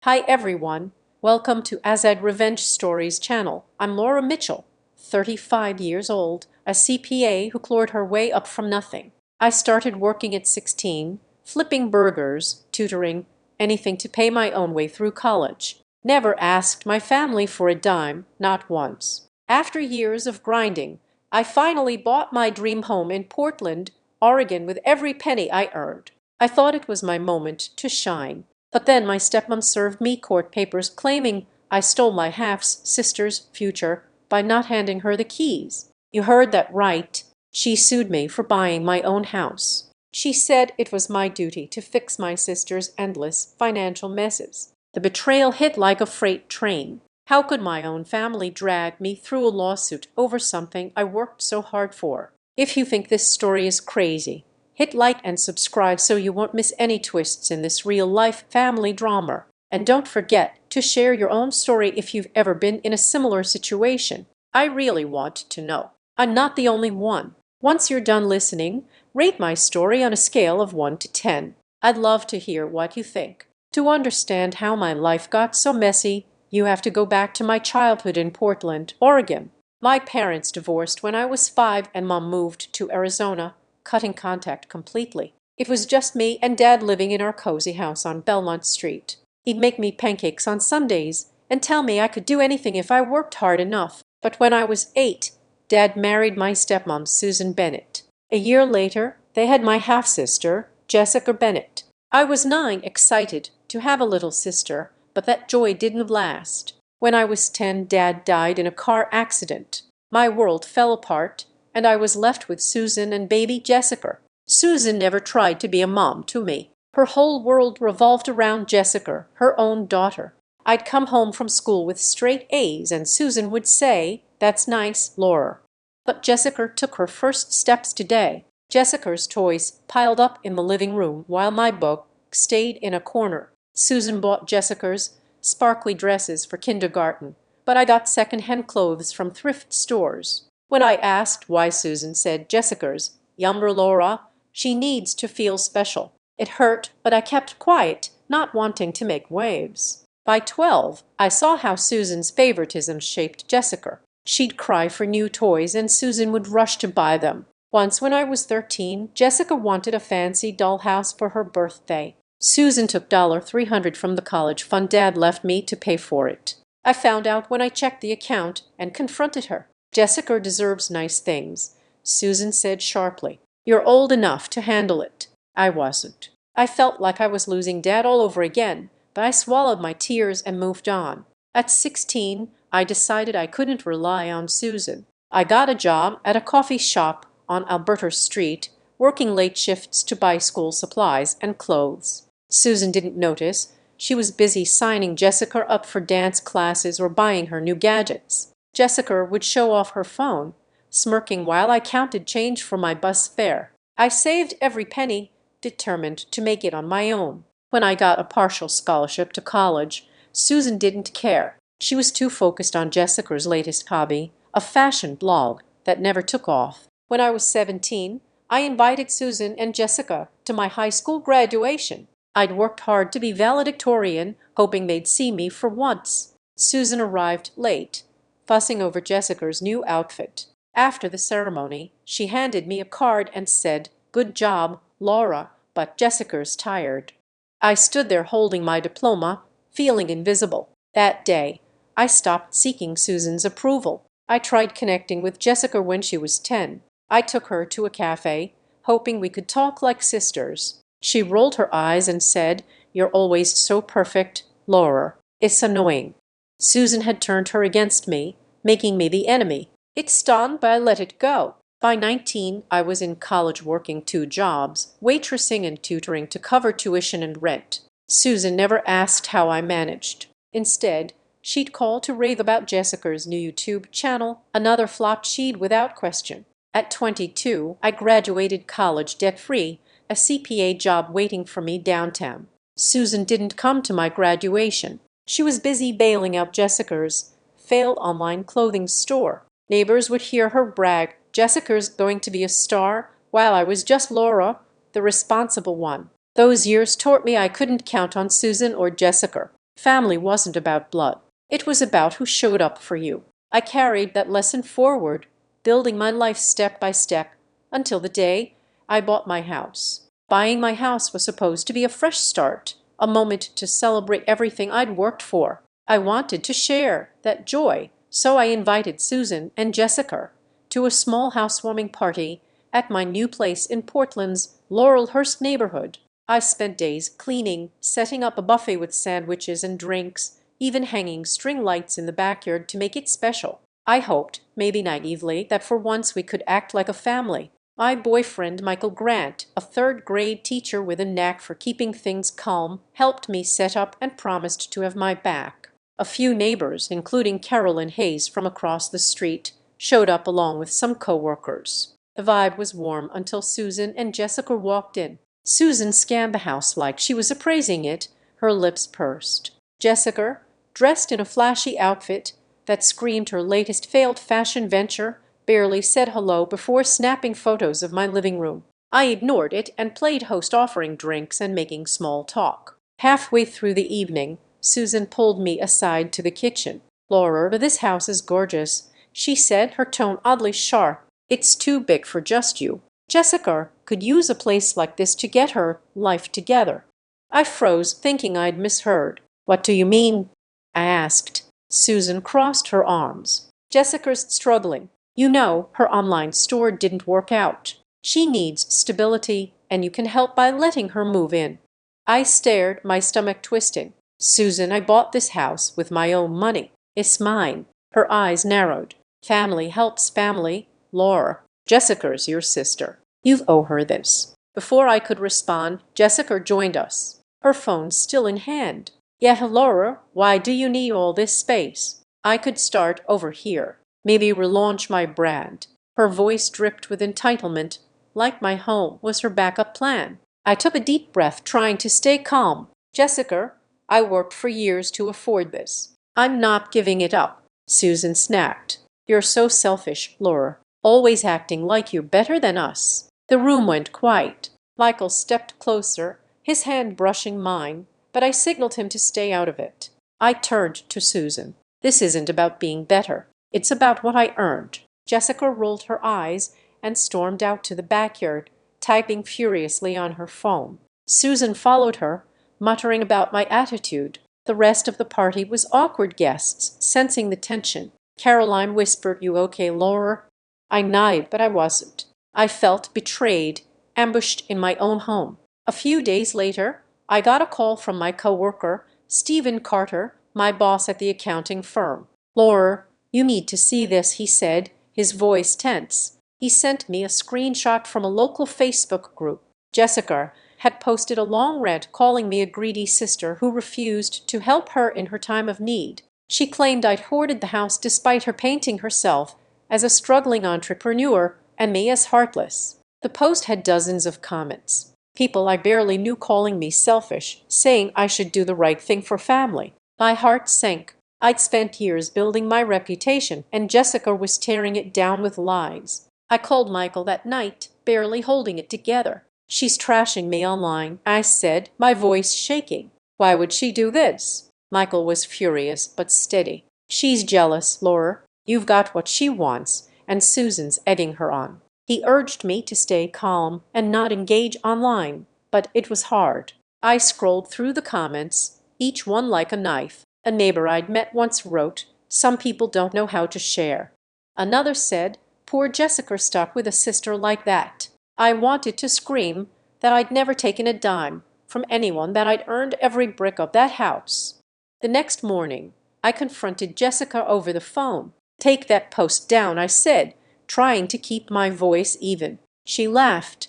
Hi everyone, welcome to Azad Revenge Stories channel. I'm Laura Mitchell, 35 years old, a CPA who clawed her way up from nothing. I started working at 16, flipping burgers, tutoring, anything to pay my own way through college. Never asked my family for a dime, not once. After years of grinding, I finally bought my dream home in Portland, Oregon with every penny I earned. I thought it was my moment to shine. But then my stepmom served me court papers claiming I stole my half-sister's future by not handing her the keys. You heard that right. She sued me for buying my own house. She said it was my duty to fix my sister's endless financial messes. The betrayal hit like a freight train. How could my own family drag me through a lawsuit over something I worked so hard for? If you think this story is crazy, hit like and subscribe so you won't miss any twists in this real-life family drama. And don't forget to share your own story if you've ever been in a similar situation. I really want to know. I'm not the only one. Once you're done listening, rate my story on a scale of 1 to 10. I'd love to hear what you think. To understand how my life got so messy, you have to go back to my childhood in Portland, Oregon. My parents divorced when I was 5 and Mom moved to Arizona, cutting contact completely. It was just me and Dad living in our cozy house on Belmont Street. He'd make me pancakes on Sundays and tell me I could do anything if I worked hard enough. But when I was 8, Dad married my stepmom, Susan Bennett. A year later, they had my half-sister, Jessica Bennett. I was 9, excited to have a little sister, but that joy didn't last. When I was 10, Dad died in a car accident. My world fell apart, and I was left with Susan and baby Jessica. Susan never tried to be a mom to me. Her whole world revolved around Jessica, her own daughter. I'd come home from school with straight A's, and Susan would say, "That's nice, Laura." But Jessica took her first steps today. Jessica's toys piled up in the living room while my book stayed in a corner. Susan bought Jessica's sparkly dresses for kindergarten, but I got second-hand clothes from thrift stores. When I asked why, Susan said, "Jessica's younger Laura. She needs to feel special." It hurt, but I kept quiet, not wanting to make waves. By 12, I saw how Susan's favoritism shaped Jessica. She'd cry for new toys, and Susan would rush to buy them. Once, when I was 13, Jessica wanted a fancy dollhouse for her birthday. Susan took $300 from the college fund Dad left me to pay for it. I found out when I checked the account and confronted her. "Jessica deserves nice things," Susan said sharply. "You're old enough to handle it." I wasn't. I felt like I was losing Dad all over again, but I swallowed my tears and moved on. At 16, I decided I couldn't rely on Susan. I got a job at a coffee shop on Alberta Street, working late shifts to buy school supplies and clothes. Susan didn't notice. She was busy signing Jessica up for dance classes or buying her new gadgets. Jessica would show off her phone, smirking while I counted change for my bus fare. I saved every penny, determined to make it on my own. When I got a partial scholarship to college, Susan didn't care. She was too focused on Jessica's latest hobby, a fashion blog that never took off. When I was 17, I invited Susan and Jessica to my high school graduation. I'd worked hard to be valedictorian, hoping they'd see me for once. Susan arrived late, fussing over Jessica's new outfit. After the ceremony, she handed me a card and said, "Good job, Laura, but Jessica's tired." I stood there holding my diploma, feeling invisible. That day, I stopped seeking Susan's approval. I tried connecting with Jessica when she was 10. I took her to a cafe, hoping we could talk like sisters. She rolled her eyes and said, "You're always so perfect, Laura. It's annoying." Susan had turned her against me, making me the enemy. It stung, but I let it go. By 19, I was in college working 2 jobs, waitressing and tutoring to cover tuition and rent. Susan never asked how I managed. Instead, she'd call to rave about Jessica's new YouTube channel, another flop she'd without question. At 22, I graduated college debt-free, a CPA job waiting for me downtown. Susan didn't come to my graduation. She was busy bailing out Jessica's failed online clothing store. Neighbors would hear her brag, "Jessica's going to be a star," while I was just Laura, the responsible one. Those years taught me I couldn't count on Susan or Jessica. Family wasn't about blood. It was about who showed up for you. I carried that lesson forward, building my life step by step until the day I bought my house. Buying my house was supposed to be a fresh start, a moment to celebrate everything I'd worked for. I wanted to share that joy, so I invited Susan and Jessica to a small housewarming party at my new place in Portland's Laurelhurst neighborhood. I spent days cleaning, setting up a buffet with sandwiches and drinks, even hanging string lights in the backyard to make it special. I hoped, maybe naively, that for once we could act like a family. My boyfriend, Michael Grant, a third-grade teacher with a knack for keeping things calm, helped me set up and promised to have my back. A few neighbors, including Carolyn Hayes from across the street, showed up along with some coworkers. The vibe was warm until Susan and Jessica walked in. Susan scanned the house like she was appraising it, her lips pursed. Jessica, dressed in a flashy outfit that screamed her latest failed fashion venture, barely said hello before snapping photos of my living room. I ignored it and played host, offering drinks and making small talk. Halfway through the evening, Susan pulled me aside to the kitchen. "Laura, this house is gorgeous," she said, her tone oddly sharp. "It's too big for just you. Jessica could use a place like this to get her life together." I froze, thinking I'd misheard. "What do you mean?" I asked. Susan crossed her arms. "Jessica's struggling. You know, her online store didn't work out. She needs stability, and you can help by letting her move in." I stared, my stomach twisting. "Susan, I bought this house with my own money. It's mine." Her eyes narrowed. "Family helps family, Laura. Jessica's your sister. You owe her this." Before I could respond, Jessica joined us, her phone still in hand. "Yeah, Laura, why do you need all this space? I could start over here. Maybe relaunch my brand." Her voice dripped with entitlement, like my home was her backup plan. I took a deep breath, trying to stay calm. "Jessica, I worked for years to afford this. I'm not giving it up." Susan snapped. "You're so selfish, Laura. Always acting like you're better than us." The room went quiet. Michael stepped closer, his hand brushing mine, but I signaled him to stay out of it. I turned to Susan. "This isn't about being better. It's about what I earned." Jessica rolled her eyes and stormed out to the backyard, typing furiously on her phone. Susan followed her, muttering about my attitude. The rest of the party was awkward guests, sensing the tension. Caroline whispered, "You okay, Laura?" I nodded, but I wasn't. I felt betrayed, ambushed in my own home. A few days later, I got a call from my coworker, Stephen Carter, my boss at the accounting firm. "Laura, you need to see this," he said, his voice tense. He sent me a screenshot from a local Facebook group. Jessica had posted a long rant calling me a greedy sister who refused to help her in her time of need. She claimed I'd hoarded the house despite her painting herself as a struggling entrepreneur and me as heartless. The post had dozens of comments. People I barely knew calling me selfish, saying I should do the right thing for family. My heart sank. I'd spent years building my reputation, and Jessica was tearing it down with lies. I called Michael that night, barely holding it together. "She's trashing me online," I said, my voice shaking. "Why would she do this?" Michael was furious, but steady. "She's jealous, Laura. You've got what she wants, and Susan's egging her on." He urged me to stay calm and not engage online, but it was hard. I scrolled through the comments, each one like a knife. A neighbor I'd met once wrote, "Some people don't know how to share." Another said, "Poor Jessica stuck with a sister like that." I wanted to scream that I'd never taken a dime from anyone, that I'd earned every brick of that house. The next morning, I confronted Jessica over the phone. "Take that post down," I said, trying to keep my voice even. She laughed.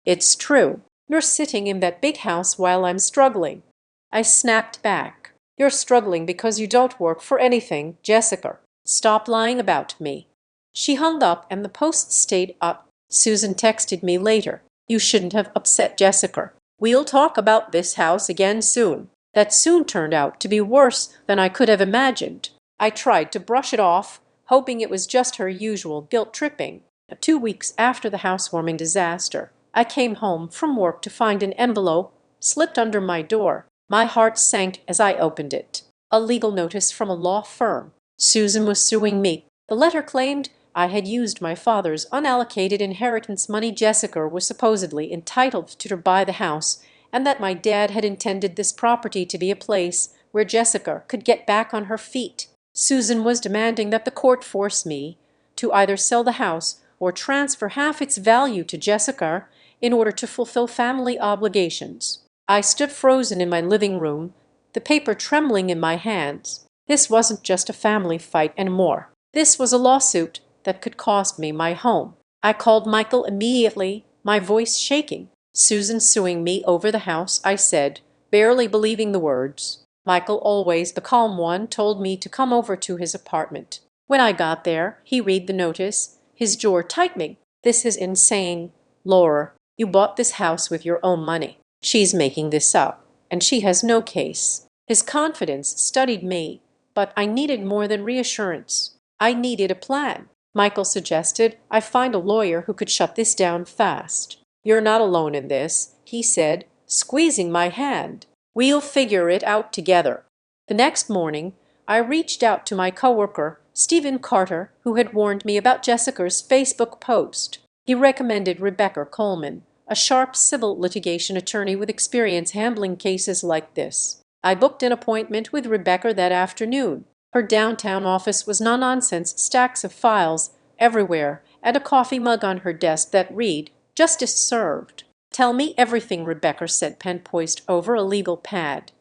It's true. You're sitting in that big house while I'm struggling." I snapped back. "You're struggling because you don't work for anything, Jessica. Stop lying about me." She hung up and the post stayed up. Susan texted me later, "You shouldn't have upset Jessica. We'll talk about this house again soon." That soon turned out to be worse than I could have imagined. I tried to brush it off, hoping it was just her usual guilt tripping. 2 weeks after the housewarming disaster, I came home from work to find an envelope slipped under my door. My heart sank as I opened it. A legal notice from a law firm. Susan was suing me. The letter claimed I had used my father's unallocated inheritance money Jessica was supposedly entitled to buy the house, and that my dad had intended this property to be a place where Jessica could get back on her feet. Susan was demanding that the court force me to either sell the house or transfer half its value to Jessica in order to fulfill family obligations. I stood frozen in my living room, the paper trembling in my hands. This wasn't just a family fight anymore. This was a lawsuit that could cost me my home. I called Michael immediately, my voice shaking. "Susan suing me over the house," I said, barely believing the words. Michael, always the calm one, told me to come over to his apartment. When I got there, he read the notice, his jaw tightening. "This is insane. Laura, you bought this house with your own money. She's making this up, and she has no case." His confidence studied me, but I needed more than reassurance. I needed a plan. Michael suggested I find a lawyer who could shut this down fast. "You're not alone in this," he said, squeezing my hand. "We'll figure it out together." The next morning, I reached out to my coworker, Stephen Carter, who had warned me about Jessica's Facebook post. He recommended Rebecca Coleman, a sharp civil litigation attorney with experience handling cases like this. I booked an appointment with Rebecca that afternoon. Her downtown office was no-nonsense stacks of files everywhere and a coffee mug on her desk that read, "Justice served." "Tell me everything," Rebecca said, pen poised over a legal pad.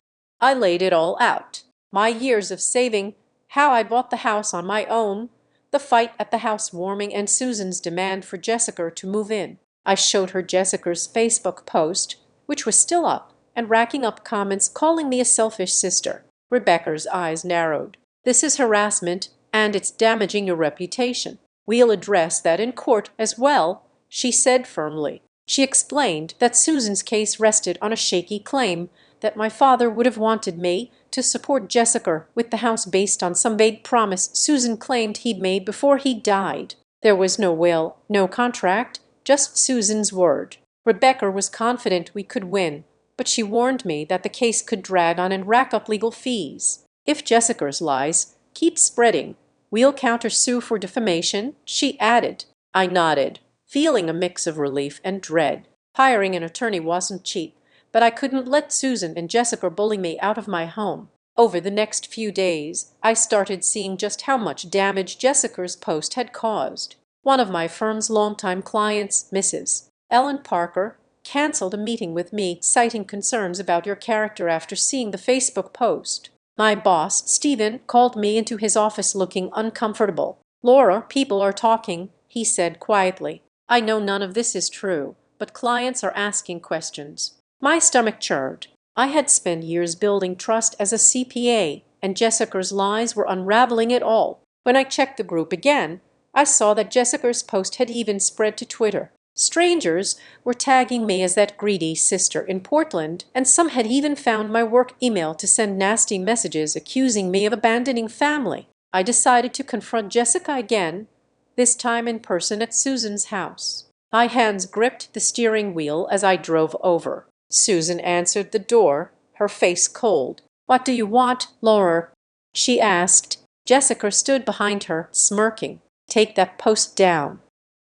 I laid it all out. My years of saving, how I bought the house on my own, the fight at the housewarming, and Susan's demand for Jessica to move in. I showed her Jessica's Facebook post, which was still up, and racking up comments calling me a selfish sister. Rebecca's eyes narrowed. "This is harassment, and it's damaging your reputation. We'll address that in court as well," she said firmly. She explained that Susan's case rested on a shaky claim that my father would have wanted me to support Jessica with the house based on some vague promise Susan claimed he'd made before he died. There was no will, no contract, just Susan's word. Rebecca was confident we could win, but she warned me that the case could drag on and rack up legal fees. "If Jessica's lies keep spreading, we'll countersue for defamation," she added. I nodded, feeling a mix of relief and dread. Hiring an attorney wasn't cheap, but I couldn't let Susan and Jessica bully me out of my home. Over the next few days, I started seeing just how much damage Jessica's post had caused. One of my firm's longtime clients, Mrs. Ellen Parker, canceled a meeting with me, citing concerns about your character after seeing the Facebook post. My boss, Stephen, called me into his office looking uncomfortable. "Laura, people are talking," he said quietly. "I know none of this is true, but clients are asking questions." My stomach churned. I had spent years building trust as a CPA, and Jessica's lies were unraveling it all. When I checked the group again, I saw that Jessica's post had even spread to Twitter. Strangers were tagging me as that greedy sister in Portland, and some had even found my work email to send nasty messages accusing me of abandoning family. I decided to confront Jessica again, this time in person at Susan's house. My hands gripped the steering wheel as I drove over. Susan answered the door, her face cold. "What do you want, Laura?" she asked. Jessica stood behind her, smirking. "Take that post down,"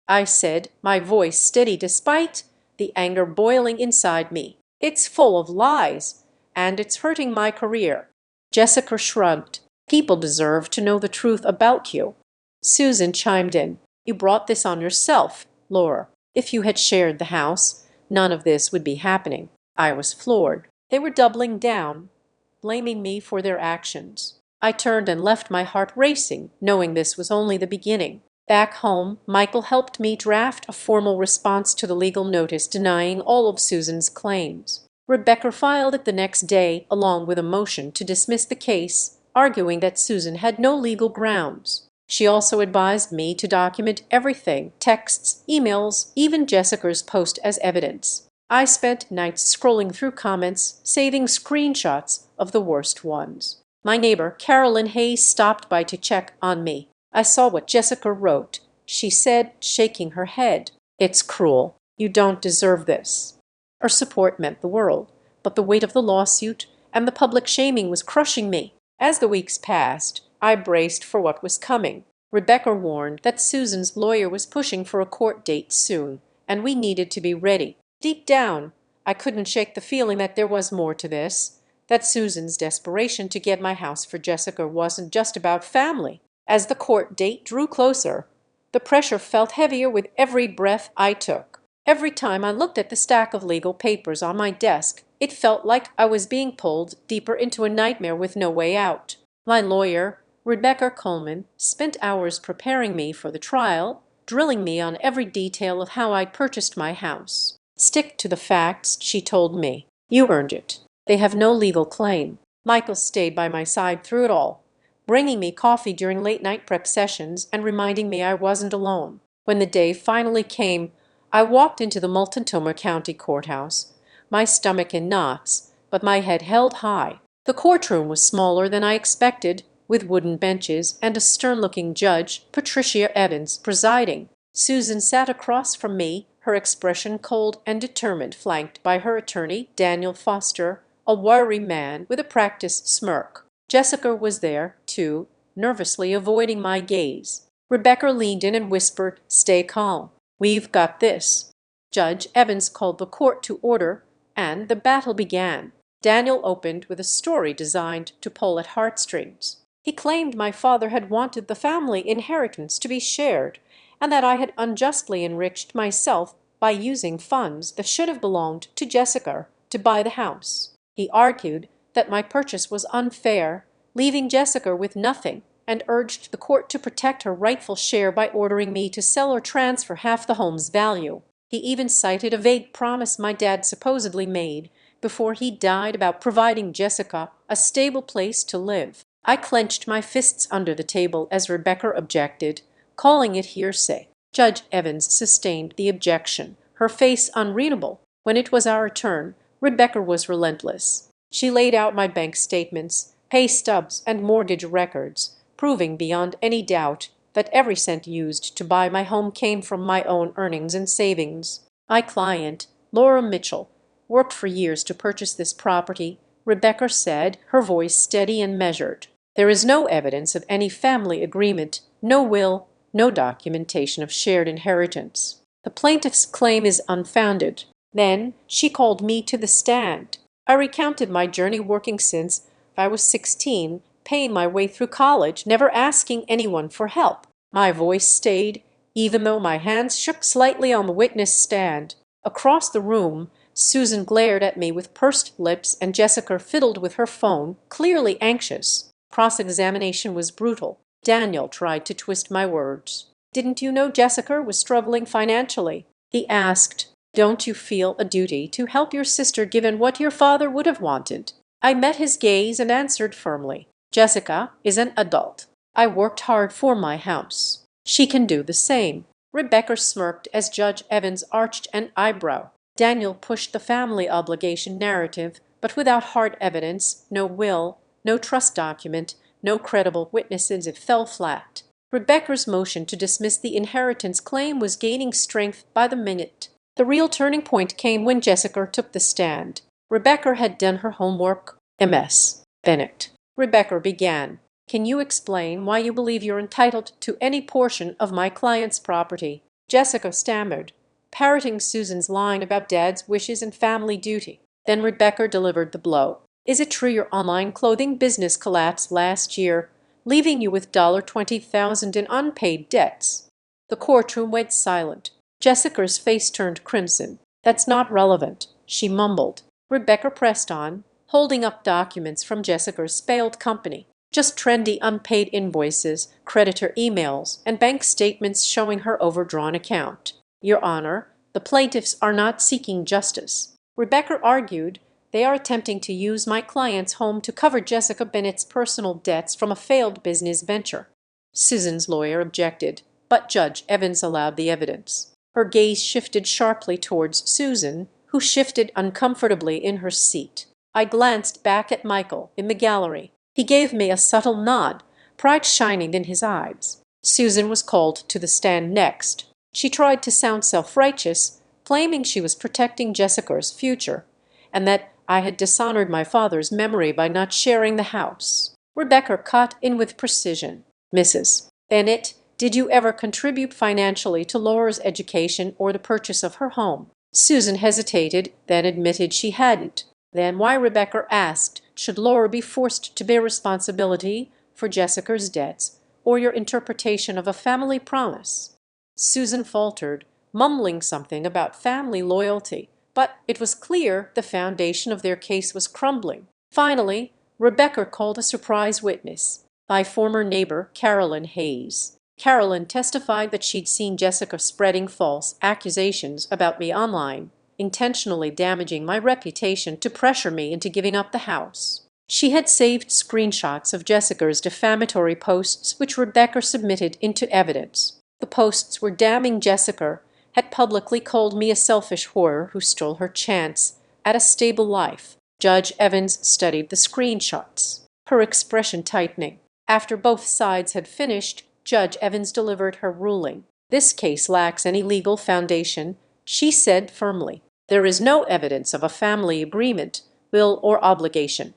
I said, my voice steady despite the anger boiling inside me. "It's full of lies, and it's hurting my career." Jessica shrugged. "People deserve to know the truth about you." Susan chimed in. "You brought this on yourself, Laura. If you had shared the house, none of this would be happening." I was floored. They were doubling down, blaming me for their actions. I turned and left, my heart racing, knowing this was only the beginning. Back home, Michael helped me draft a formal response to the legal notice denying all of Susan's claims. Rebecca filed it the next day, along with a motion to dismiss the case, arguing that Susan had no legal grounds. She also advised me to document everything, texts, emails, even Jessica's post as evidence. I spent nights scrolling through comments, saving screenshots of the worst ones. My neighbor, Carolyn Hayes, stopped by to check on me. I saw what Jessica wrote. She said, shaking her head, "It's cruel. You don't deserve this." Her support meant the world, but the weight of the lawsuit and the public shaming was crushing me. As the weeks passed, I braced for what was coming. Rebecca warned that Susan's lawyer was pushing for a court date soon, and we needed to be ready. Deep down, I couldn't shake the feeling that there was more to this, that Susan's desperation to get my house for Jessica wasn't just about family. As the court date drew closer, the pressure felt heavier with every breath I took. Every time I looked at the stack of legal papers on my desk, it felt like I was being pulled deeper into a nightmare with no way out. My lawyer, Rebecca Coleman, spent hours preparing me for the trial, drilling me on every detail of how I'd purchased my house. "Stick to the facts," she told me. "You earned it. They have no legal claim." Michael stayed by my side through it all, bringing me coffee during late-night prep sessions and reminding me I wasn't alone. When the day finally came, I walked into the Multnomah County Courthouse, my stomach in knots, but my head held high. The courtroom was smaller than I expected, with wooden benches and a stern-looking judge, Patricia Evans, presiding. Susan sat across from me, her expression cold and determined, flanked by her attorney, Daniel Foster, a wiry man with a practiced smirk. Jessica was there, too, nervously avoiding my gaze. Rebecca leaned in and whispered, "Stay calm. We've got this." Judge Evans called the court to order, and the battle began. Daniel opened with a story designed to pull at heartstrings. He claimed my father had wanted the family inheritance to be shared, and that I had unjustly enriched myself by using funds that should have belonged to Jessica to buy the house. He argued that my purchase was unfair, leaving Jessica with nothing, and urged the court to protect her rightful share by ordering me to sell or transfer half the home's value. He even cited a vague promise my dad supposedly made before he died about providing Jessica a stable place to live. I clenched my fists under the table as Rebecca objected, calling it hearsay. Judge Evans sustained the objection, her face unreadable. When it was our turn, Rebecca was relentless. She laid out my bank statements, pay stubs, and mortgage records, proving beyond any doubt that every cent used to buy my home came from my own earnings and savings. My client, Laura Mitchell, worked for years to purchase this property, Rebecca said, her voice steady and measured. There is no evidence of any family agreement, no will, no documentation of shared inheritance. The plaintiff's claim is unfounded. Then she called me to the stand. I recounted my journey working since I was 16, paying my way through college, never asking anyone for help. My voice stayed, even though my hands shook slightly on the witness stand. Across the room, Susan glared at me with pursed lips, and Jessica fiddled with her phone, clearly anxious. Cross-examination was brutal. Daniel tried to twist my words. "Didn't you know Jessica was struggling financially?" he asked. "Don't you feel a duty to help your sister given what your father would have wanted?" I met his gaze and answered firmly. "Jessica is an adult. I worked hard for my house. She can do the same." Rebecca smirked as Judge Evans arched an eyebrow. Daniel pushed the family obligation narrative, but without hard evidence, no will, no trust document, no credible witnesses, it fell flat. Rebecca's motion to dismiss the inheritance claim was gaining strength by the minute. The real turning point came when Jessica took the stand. Rebecca had done her homework. "Ms. Bennett," Rebecca began, "can you explain why you believe you're entitled to any portion of my client's property?" Jessica stammered, parroting Susan's line about Dad's wishes and family duty. Then Rebecca delivered the blow. "Is it true your online clothing business collapsed last year, leaving you with $20,000 in unpaid debts?" The courtroom went silent. Jessica's face turned crimson. "That's not relevant," she mumbled. Rebecca pressed on, holding up documents from Jessica's failed company. Just trendy unpaid invoices, creditor emails, and bank statements showing her overdrawn account. "Your Honor, the plaintiffs are not seeking justice," Rebecca argued. "They are attempting to use my client's home to cover Jessica Bennett's personal debts from a failed business venture." Susan's lawyer objected, but Judge Evans allowed the evidence. Her gaze shifted sharply towards Susan, who shifted uncomfortably in her seat. I glanced back at Michael in the gallery. He gave me a subtle nod, pride shining in his eyes. Susan was called to the stand next. She tried to sound self-righteous, claiming she was protecting Jessica's future, and that I had dishonored my father's memory by not sharing the house. Rebecca cut in with precision. Mrs. Bennett, did you ever contribute financially to Laura's education or the purchase of her home? Susan hesitated, then admitted she hadn't. Then why, Rebecca asked, should Laura be forced to bear responsibility for Jessica's debts or your interpretation of a family promise? Susan faltered, mumbling something about family loyalty, but it was clear the foundation of their case was crumbling. Finally, Rebecca called a surprise witness, my former neighbor, Carolyn Hayes. Carolyn testified that she'd seen Jessica spreading false accusations about me online, intentionally damaging my reputation to pressure me into giving up the house. She had saved screenshots of Jessica's defamatory posts, which Rebecca submitted into evidence. The posts were damning Jessica, had publicly called me a selfish whore who stole her chance at a stable life. Judge Evans studied the screenshots, her expression tightening. After both sides had finished, Judge Evans delivered her ruling. This case lacks any legal foundation, she said firmly. There is no evidence of a family agreement, will, or obligation.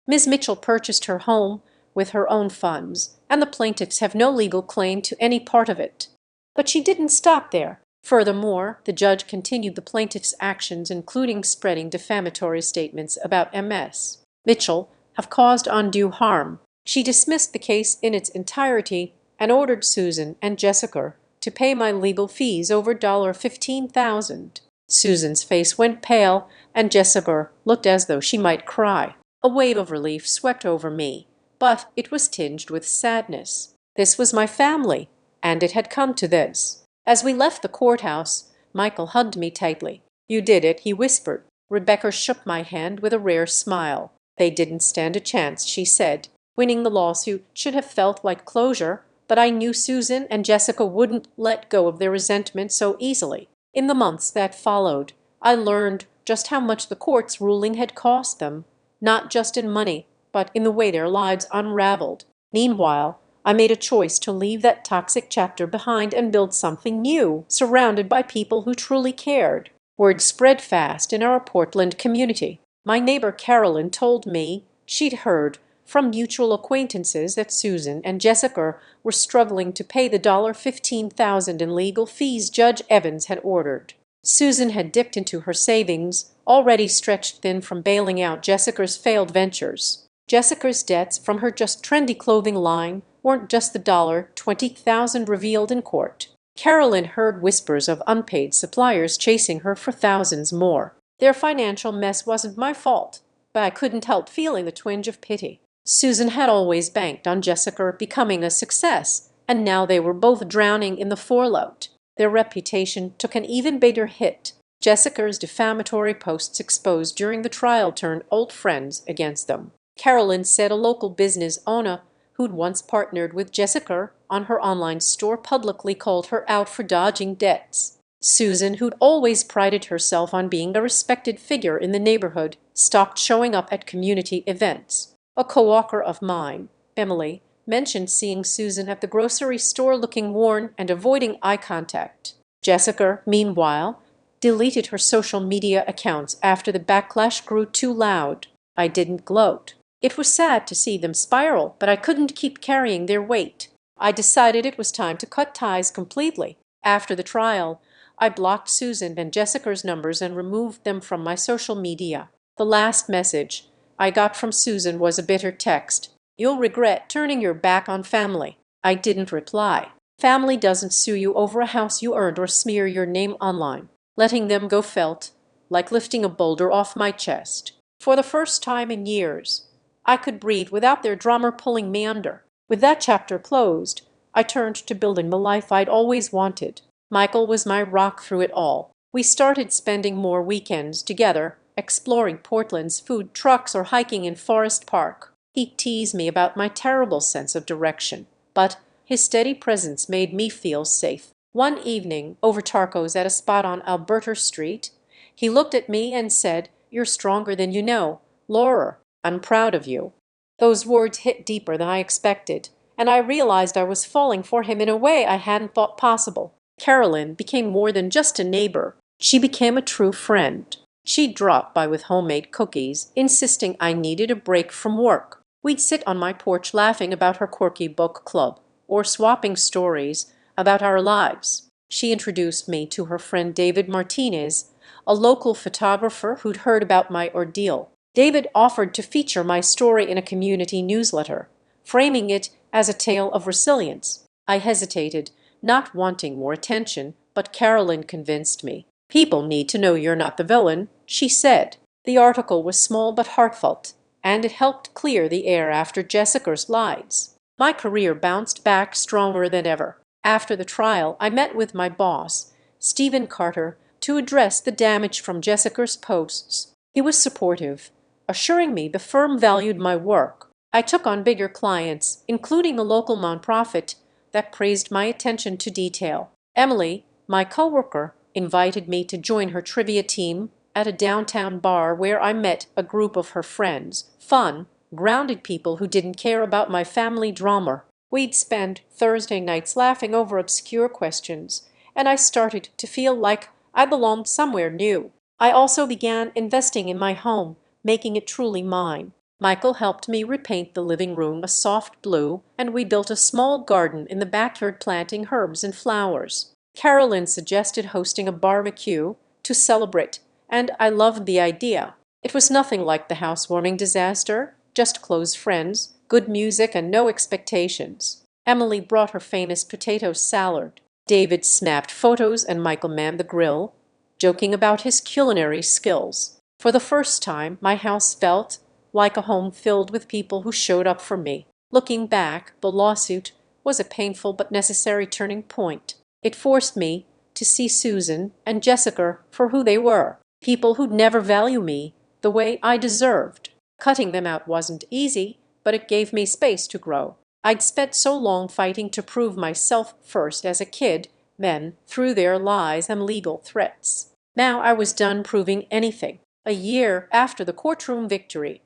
Ms. Mitchell purchased her home with her own funds, and the plaintiffs have no legal claim to any part of it. But she didn't stop there. Furthermore, the judge continued the plaintiff's actions, including spreading defamatory statements about Ms. Mitchell, have caused undue harm. She dismissed the case in its entirety and ordered Susan and Jessica to pay my legal fees over $15,000. Susan's face went pale, and Jessica looked as though she might cry. A wave of relief swept over me, but it was tinged with sadness. This was my family, and it had come to this. As we left the courthouse, Michael hugged me tightly. You did it, he whispered. Rebecca shook my hand with a rare smile. They didn't stand a chance, she said. Winning the lawsuit should have felt like closure, but I knew Susan and Jessica wouldn't let go of their resentment so easily. In the months that followed, I learned just how much the court's ruling had cost them, not just in money, but in the way their lives unraveled. Meanwhile, I made a choice to leave that toxic chapter behind and build something new, surrounded by people who truly cared. Word spread fast in our Portland community. My neighbor Carolyn told me she'd heard from mutual acquaintances that Susan and Jessica were struggling to pay the $15,000 in legal fees Judge Evans had ordered. Susan had dipped into her savings, already stretched thin from bailing out Jessica's failed ventures. Jessica's debts from her just trendy clothing line weren't just the $20,000 revealed in court. Carolyn heard whispers of unpaid suppliers chasing her for thousands more. Their financial mess wasn't my fault, but I couldn't help feeling the twinge of pity. Susan had always banked on Jessica becoming a success, and now they were both drowning in the fallout. Their reputation took an even bigger hit. Jessica's defamatory posts exposed during the trial turned old friends against them. Carolyn said a local business owner who'd once partnered with Jessica on her online store publicly called her out for dodging debts. Susan, who'd always prided herself on being a respected figure in the neighborhood, stopped showing up at community events. A co-worker of mine, Emily, mentioned seeing Susan at the grocery store looking worn and avoiding eye contact. Jessica, meanwhile, deleted her social media accounts after the backlash grew too loud. I didn't gloat. It was sad to see them spiral, but I couldn't keep carrying their weight. I decided it was time to cut ties completely. After the trial, I blocked Susan and Jessica's numbers and removed them from my social media. The last message I got from Susan was a bitter text. You'll regret turning your back on family. I didn't reply. Family doesn't sue you over a house you earned or smear your name online. Letting them go felt like lifting a boulder off my chest. For the first time in years, I could breathe without their drama pulling me under. With that chapter closed, I turned to building the life I'd always wanted. Michael was my rock through it all. We started spending more weekends together, exploring Portland's food trucks or hiking in Forest Park. He teased me about my terrible sense of direction, but his steady presence made me feel safe. One evening, over tacos at a spot on Alberta Street, he looked at me and said, "You're stronger than you know. Laura, I'm proud of you." Those words hit deeper than I expected, and I realized I was falling for him in a way I hadn't thought possible. Carolyn became more than just a neighbor. She became a true friend. She'd drop by with homemade cookies, insisting I needed a break from work. We'd sit on my porch laughing about her quirky book club, or swapping stories about our lives. She introduced me to her friend David Martinez, a local photographer who'd heard about my ordeal. David offered to feature my story in a community newsletter, framing it as a tale of resilience. I hesitated, not wanting more attention, but Carolyn convinced me. "People need to know you're not the villain," she said. The article was small but heartfelt, and it helped clear the air after Jessica's lies. My career bounced back stronger than ever. After the trial, I met with my boss, Stephen Carter, to address the damage from Jessica's posts. He was supportive, assuring me the firm valued my work. I took on bigger clients, including a local nonprofit that praised my attention to detail. Emily, my coworker, invited me to join her trivia team at a downtown bar where I met a group of her friends, fun, grounded people who didn't care about my family drama. We'd spend Thursday nights laughing over obscure questions, and I started to feel like I belonged somewhere new. I also began investing in my home, making it truly mine. Michael helped me repaint the living room a soft blue, and we built a small garden in the backyard planting herbs and flowers. Carolyn suggested hosting a barbecue to celebrate, and I loved the idea. It was nothing like the housewarming disaster, just close friends, good music, and no expectations. Emily brought her famous potato salad. David snapped photos and Michael manned the grill, joking about his culinary skills. For the first time, my house felt like a home filled with people who showed up for me. Looking back, the lawsuit was a painful but necessary turning point. It forced me to see Susan and Jessica for who they were, people who'd never value me the way I deserved. Cutting them out wasn't easy, but it gave me space to grow. I'd spent so long fighting to prove myself first as a kid, then through their lies and legal threats. Now I was done proving anything. A year after the courtroom victory,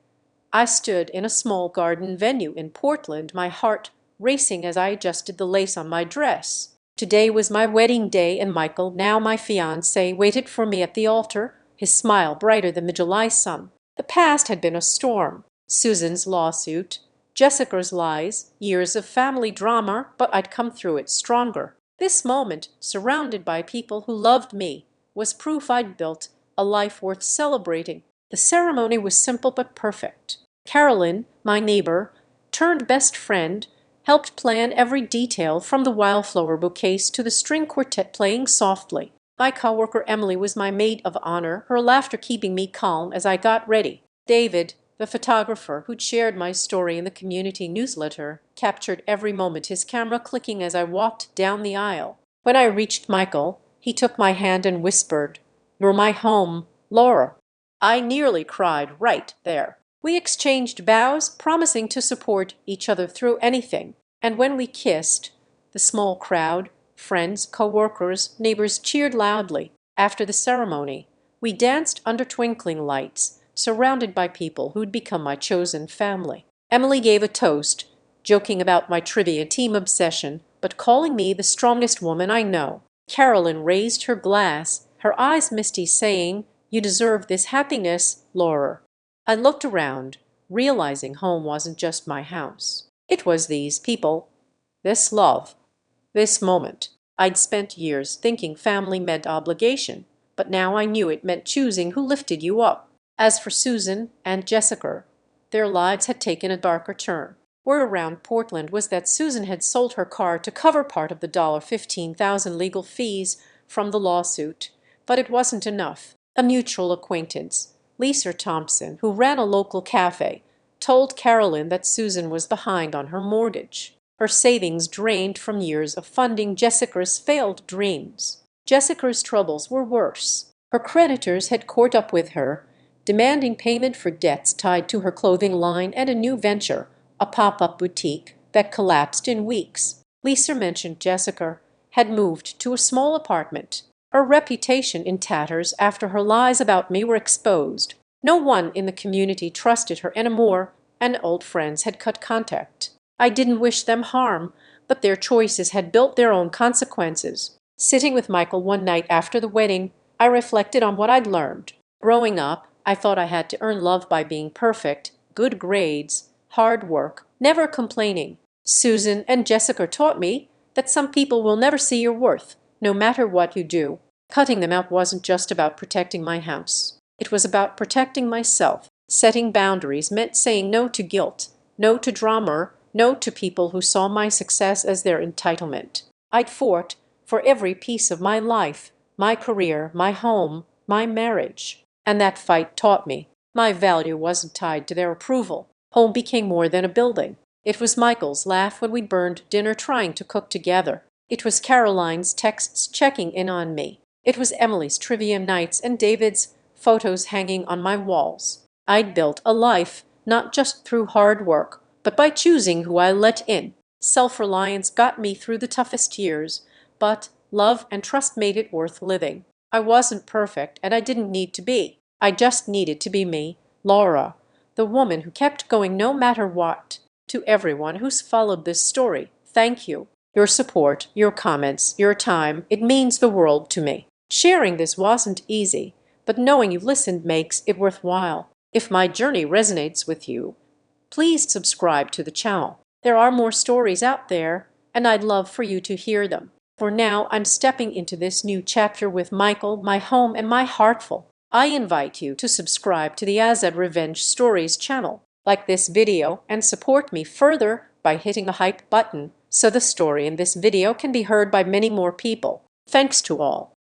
I stood in a small garden venue in Portland, my heart racing as I adjusted the lace on my dress. Today was my wedding day, and Michael, now my fiancé, waited for me at the altar, his smile brighter than the July sun. The past had been a storm. Susan's lawsuit, Jessica's lies, years of family drama, but I'd come through it stronger. This moment, surrounded by people who loved me, was proof I'd built a life worth celebrating. The ceremony was simple but perfect. Carolyn, my neighbor, turned best friend, helped plan every detail from the wildflower bouquets to the string quartet playing softly. My coworker Emily was my maid of honor, her laughter keeping me calm as I got ready. David, the photographer who'd shared my story in the community newsletter, captured every moment, his camera clicking as I walked down the aisle. When I reached Michael, he took my hand and whispered, "You're my home, Laura." I nearly cried right there. We exchanged bows, promising to support each other through anything. And when we kissed, the small crowd, friends, co-workers, neighbors cheered loudly. After the ceremony, we danced under twinkling lights, surrounded by people who'd become my chosen family. Emily gave a toast, joking about my trivia team obsession, but calling me the strongest woman I know. Carolyn raised her glass, her eyes misty, saying, "You deserve this happiness, Laura." I looked around, realizing home wasn't just my house. It was these people, this love, this moment. I'd spent years thinking family meant obligation, but now I knew it meant choosing who lifted you up. As for Susan and Jessica, their lives had taken a darker turn. Word around Portland was that Susan had sold her car to cover part of the $15,000 legal fees from the lawsuit. But it wasn't enough. A mutual acquaintance, Lisa Thompson, who ran a local cafe, told Carolyn that Susan was behind on her mortgage. Her savings drained from years of funding Jessica's failed dreams. Jessica's troubles were worse. Her creditors had caught up with her, demanding payment for debts tied to her clothing line and a new venture, a pop-up boutique, that collapsed in weeks. Lisa mentioned Jessica had moved to a small apartment, her reputation in tatters after her lies about me were exposed. No one in the community trusted her anymore, and old friends had cut contact. I didn't wish them harm, but their choices had built their own consequences. Sitting with Michael one night after the wedding, I reflected on what I'd learned. Growing up, I thought I had to earn love by being perfect, good grades, hard work, never complaining. Susan and Jessica taught me that some people will never see your worth, no matter what you do. Cutting them out wasn't just about protecting my house. It was about protecting myself. Setting boundaries meant saying no to guilt, no to drama, no to people who saw my success as their entitlement. I'd fought for every piece of my life, my career, my home, my marriage. And that fight taught me my value wasn't tied to their approval. Home became more than a building. It was Michael's laugh when we burned dinner trying to cook together. It was Caroline's texts checking in on me. It was Emily's trivia nights and David's photos hanging on my walls. I'd built a life, not just through hard work, but by choosing who I let in. Self-reliance got me through the toughest years, but love and trust made it worth living. I wasn't perfect, and I didn't need to be. I just needed to be me, Laura, the woman who kept going no matter what. To everyone who's followed this story, thank you. Your support, your comments, your time, it means the world to me. Sharing this wasn't easy, but knowing you've listened makes it worthwhile. If my journey resonates with you, please subscribe to the channel. There are more stories out there, and I'd love for you to hear them. For now, I'm stepping into this new chapter with Michael, my home, and my heartful. I invite you to subscribe to the Azad Revenge Stories channel, like this video, and support me further by hitting the hype button so the story in this video can be heard by many more people. Thanks to all.